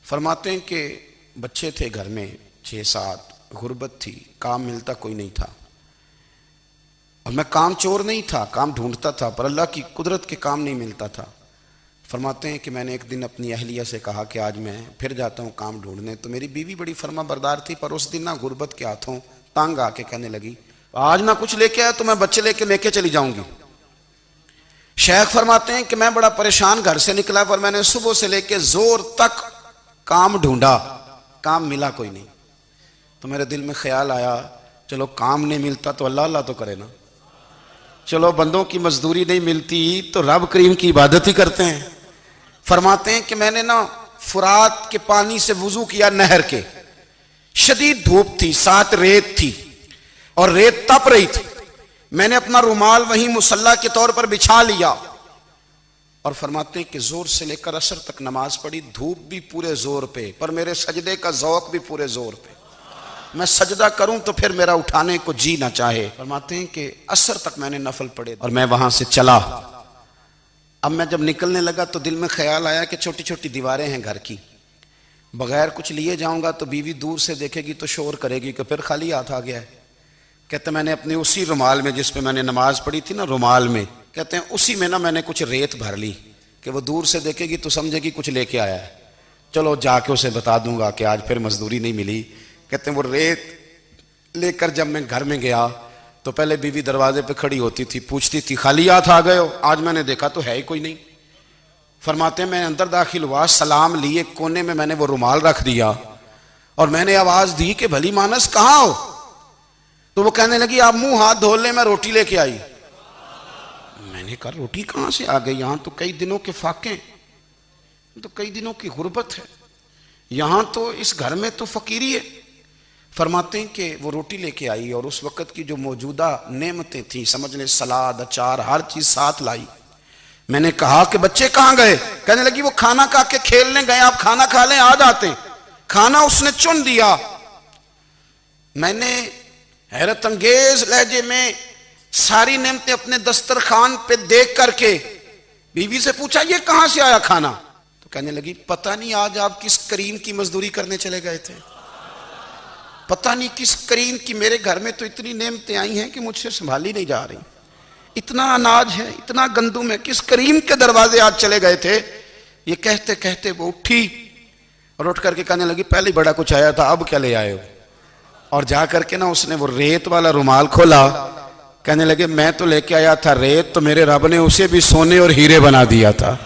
फरमाते हैं कि बच्चे थे घर में 6-7, गुर्बत थी, काम मिलता कोई नहीं था। और मैं काम चोर नहीं था, काम ढूंढता था, पर अल्लाह की कुदरत के काम नहीं मिलता था। फरमाते हैं कि मैंने एक दिन अपनी अहलिया से कहा कि आज मैं फिर जाता हूँ काम ढूंढने। तो मेरी बीवी बड़ी फर्मा बरदार थी, पर उस दिन ना गुर्बत के हाथों तंग आके कहने लगी, आज ना कुछ लेके आया तो मैं बच्चे लेके चली जाऊंगी। शेख फरमाते हैं कि मैं बड़ा परेशान घर से निकला, पर मैंने सुबह से लेके जोर तक काम ढूंढा, काम मिला कोई नहीं। तो मेरे दिल में ख्याल आया, चलो काम नहीं मिलता तो अल्लाह अल्लाह तो करे ना, चलो बंदों की मजदूरी नहीं मिलती तो रब करीम की इबादत ही करते हैं। फरमाते हैं कि मैंने ना फुरात के पानी से वुजू किया, नहर के। शदीद धूप थी, साथ रेत थी और रेत तप रही थी। मैंने अपना रुमाल वहीं मुसल्ला के तौर पर बिछा लिया और फरमाते हैं कि जोर से लेकर असर तक नमाज पढ़ी, धूप भी पूरे जोर पे, पर मेरे सजदे का ज़ौक़ भी पूरे जोर पे। मैं सजदा करूं तो फिर मेरा उठाने को जी ना चाहे। फरमाते हैं कि असर तक मैंने नफल पढ़े और मैं वहां से चला। अब मैं जब निकलने लगा तो दिल में ख्याल आया कि छोटी छोटी दीवारें हैं घर की, बगैर कुछ लिए जाऊंगा तो बीवी दूर से देखेगी तो शोर करेगी कि फिर खाली हाथ आ गया है। कहते मैंने अपने उसी रुमाल में जिस पे मैंने नमाज पढ़ी थी ना, रुमाल में, कहते हैं उसी में ना मैंने कुछ रेत भर ली कि वो दूर से देखेगी तो समझेगी कुछ लेके आया है। चलो जाके उसे बता दूंगा कि आज फिर मजदूरी नहीं मिली। कहते हैं वो रेत लेकर जब मैं घर में गया तो पहले बीवी दरवाजे पे खड़ी होती थी, पूछती थी खाली हाथ आ गए हो? आज मैंने देखा तो है ही कोई नहीं। फरमाते हैं मैं अंदर दाखिल हुआ, सलाम लिए, कोने में मैंने वो रुमाल रख दिया और मैंने आवाज दी कि भली मानस कहाँ हो? तो वो कहने लगी आप मुंह हाथ धो ले, मैं रोटी लेके आई। मैंने कहा रोटी कहां से आ गई? यहां तो कई दिनों के फाके, तो कई दिनों की गुर्बत है, यहां तो इस घर में तो फकीरी है। फरमाते हैं कि वो रोटी लेके आई और उस वक्त की जो मौजूदा नेमतें थी, समझ लें सलाद, अचार, हर चीज साथ लाई। मैंने कहा कि बच्चे कहां गए? कहने लगी वो खाना खा के खेलने गए, आप खाना खा लें आ जाते। खाना उसने चुन दिया। मैंने हैरत अंगेज लहजे में सारी नेमतें अपने दस्तरखान पे देख करके बीवी से पूछा ये कहां से आया खाना? तो कहने लगी पता नहीं आज आप किस करीम की मजदूरी करने चले गए थे, पता नहीं किस करीम की, मेरे घर में तो इतनी नेमतें आई हैं कि मुझसे संभाली नहीं जा रही, इतना अनाज है, इतना गंदुम है, किस करीम के दरवाजे आज चले गए थे? ये कहते कहते वो उठी और उठ करके कहने लगी पहले बड़ा कुछ आया था, अब क्या ले आए हो? और जा करके ना उसने वो रेत वाला रुमाल खोला। कहने लगे मैं तो लेके आया था रेत, तो मेरे रब ने उसे भी सोने और हीरे बना दिया था।